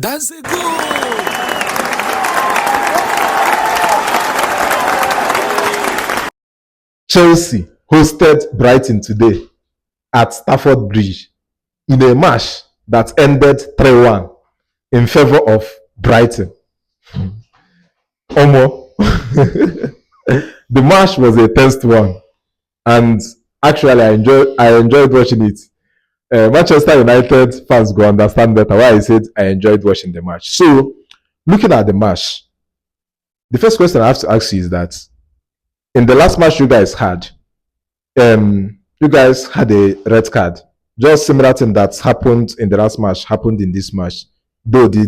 That's a goal! Chelsea hosted Brighton today at Stamford Bridge in a match that ended 3-1 in favor of Brighton. Omo, the match was a tense one, and actually I enjoyed watching it. Manchester United fans go understand better why I said I enjoyed watching the match. So, looking at the match, the first question I have to ask you is that in the last match you guys had a red card. Just similar thing that happened in the last match happened in this match. Though the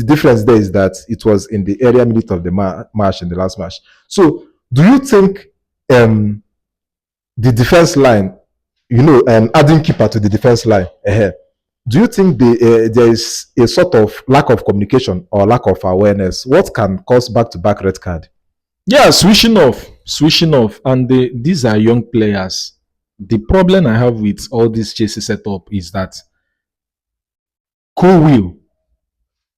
difference there is that it was in the area minute of the match in the last match. So, do you think the defense line, adding keeper to the defense line, do you think there is a sort of lack of communication or lack of awareness? What can cause back-to-back red card? Yeah, switching off, and these are young players. The problem I have with all this Chelsea setup is that Cole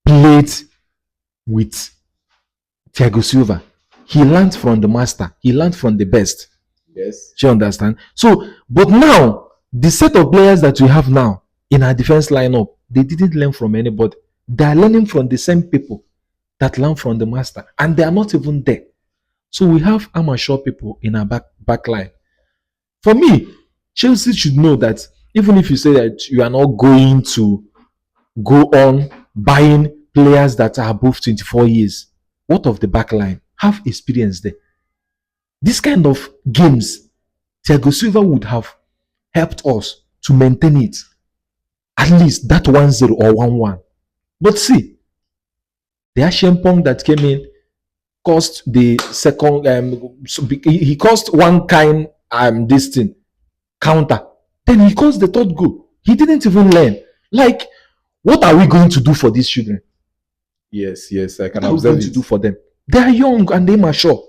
played with Thiago Silva. He learned from the master. He learned from the best. Yes. Do you understand? So, but now, the set of players that we have now in our defense lineup, they didn't learn from anybody. They are learning from the same people that learn from the master, and they are not even there. So we have amateur people in our back line. For me, Chelsea should know that even if you say that you are not going to go on buying players that are above 24 years, what of the back line? Have experience there. This kind of games, Thiago Silva would have helped us to maintain it. At least that 1-0 or 1-1. But see, the Ashempong that came in cost the second he cost one kind this thing counter, then he caused the third goal. He didn't even learn. Like, what are we going to do for these children? Yes, I can What are we observe going to it. do for them? They are young and they mature,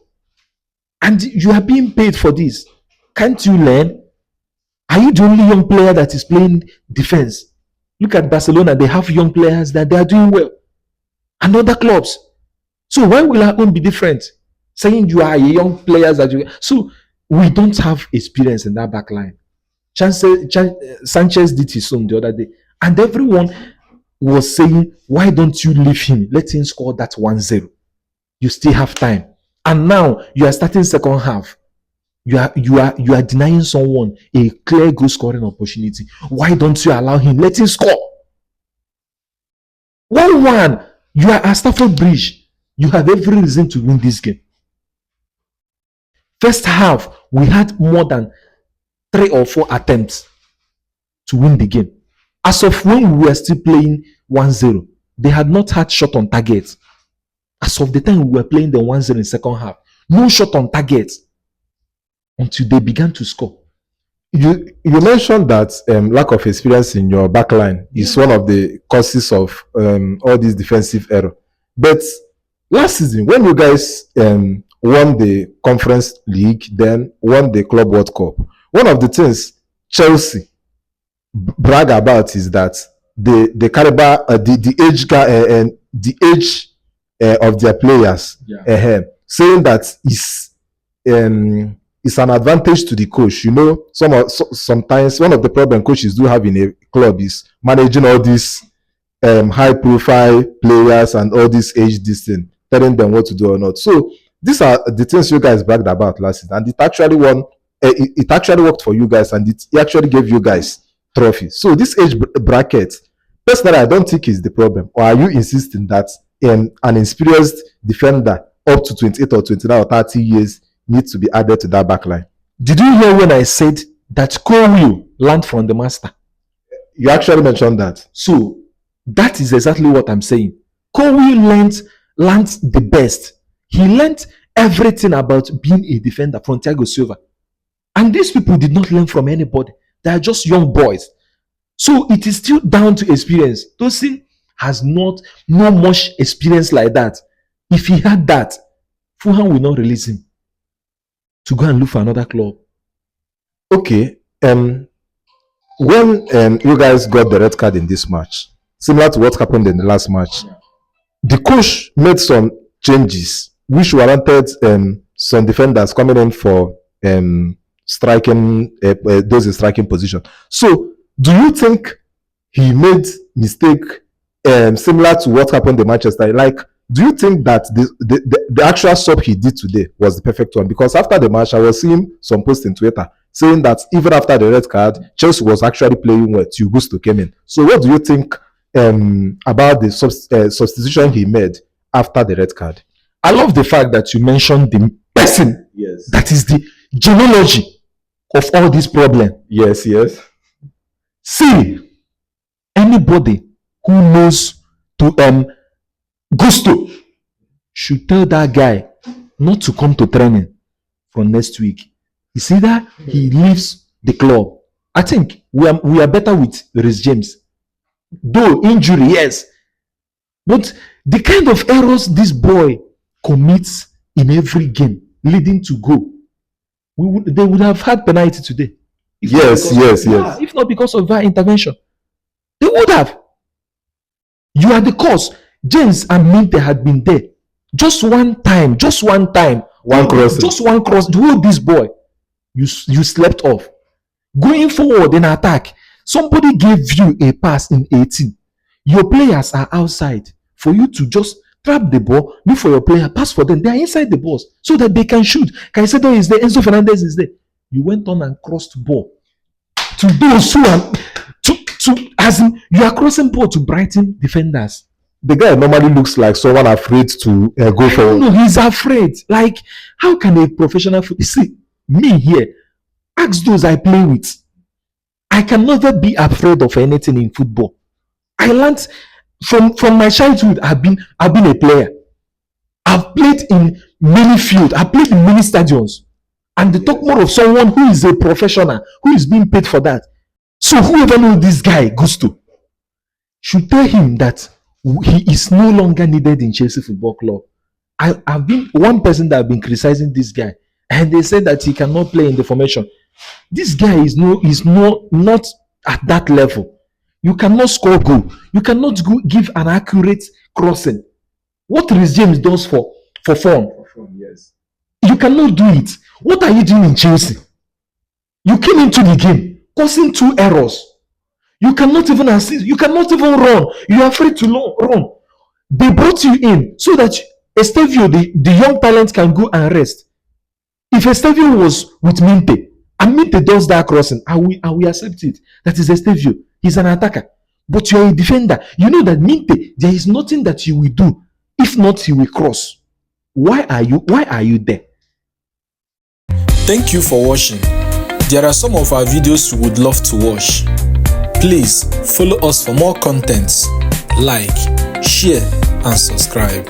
and you are being paid for this. Can't you learn? Are you the only young player that is playing defense? Look at Barcelona. They have young players that they are doing well, and other clubs. So why will our own be different? Saying you are a young players that you, so we don't have experience in that back line. Sanchez did his own the other day, and everyone was saying, why don't you leave him? Let him score that 1-0. You still have time. And now you are starting second half. You are denying someone a clear goal scoring opportunity. Why don't you allow him? Let him score. 1-1. You are at Stamford Bridge. You have every reason to win this game. First half, we had more than 3 or 4 attempts to win the game. As of when we were still playing 1-0, they had not had shot on target. As of the time we were playing the 1-0 in second half, no shot on target until they began to score. You mentioned that lack of experience in your backline is one of the causes of all this defensive error. But last season, when you guys won the Conference League, then won the Club World Cup, one of the things Chelsea brag about is that the caliber, the age of their players, saying that it's an advantage to the coach. Sometimes one of the problem coaches do have in a club is managing all these high profile players and all this age distance, telling them what to do or not. So these are the things you guys bragged about last season, and it actually won. It actually worked for you guys, and it actually gave you guys trophies. So this age bracket, personally, I don't think is the problem. Or are you insisting that an experienced defender up to 28 or 29 or 30 years needs to be added to that backline? Did you hear when I said that Cole learned from the master? You actually mentioned that. So that is exactly what I'm saying. Cole learned the best. He learned everything about being a defender from Thiago Silva. And these people did not learn from anybody. They are just young boys. So it is still down to experience. Tosin has no much experience like that. If he had that, Fulham will not release him to go and look for another club. Okay. When you guys got the red card in this match, similar to what happened in the last match. The coach made some changes which warranted some defenders coming in for striking those in striking position. So, do you think he made mistake similar to what happened in Manchester? Like, do you think that the actual sub he did today was the perfect one? Because after the match, I was seeing some posts in Twitter saying that even after the red card, Chelsea was actually playing well. Gusto came in. So, what do you think about the substitution he made after the red card? I love the fact that you mentioned the person that is the genealogy of all this problem. Yes. See, anybody who knows to Gusto should tell that guy not to come to training from next week. You see that he leaves the club. I think we are better with Reece James. Though injury, yes. But the kind of errors this boy commits in every game leading to goal, they would have had penalty today. Yes. If not because of that intervention, they would have. You are the cause. James and Minte had been there. Just one time. One cross. Just one cross. Do this boy. You slept off. Going forward in attack, somebody gave you a pass in 18. Your players are outside. For you to just trap the ball, look for your player, pass for them. They are inside the box so that they can shoot. Caicedo is there. Enzo Fernandez is there. You went on and crossed ball to those who are as in you are crossing ball to Brighton defenders. The guy normally looks like someone afraid to go for. No, he's afraid. Like, how can a professional see me here? Ask those I play with. I can never be afraid of anything in football. I learned from my childhood. I've been a player. I've played in many fields. I've played in many stadiums. And they talk more of someone who is a professional, who is being paid for that. So whoever knows this guy, Gusto, should tell him that he is no longer needed in Chelsea Football Club. I've been one person that have been criticizing this guy, and they said that he cannot play in the formation. This guy is not at that level. You cannot score goal. You cannot give an accurate crossing. What Reece James does for fun. Yes. You cannot do it. What are you doing in Chelsea? You came into the game causing 2 errors. You cannot even assist. You cannot even run. You are afraid to run. They brought you in so that Estevio, the young talent, can go and rest. If Estevio was with Minte, and Minte does that crossing, I will accept it. That is Estevio. He's an attacker. But you're a defender. You know that Minte, there is nothing that you will do. If not, he will cross. Why are you there? Thank you for watching. There are some of our videos you would love to watch. Please follow us for more contents. Like, share, and subscribe.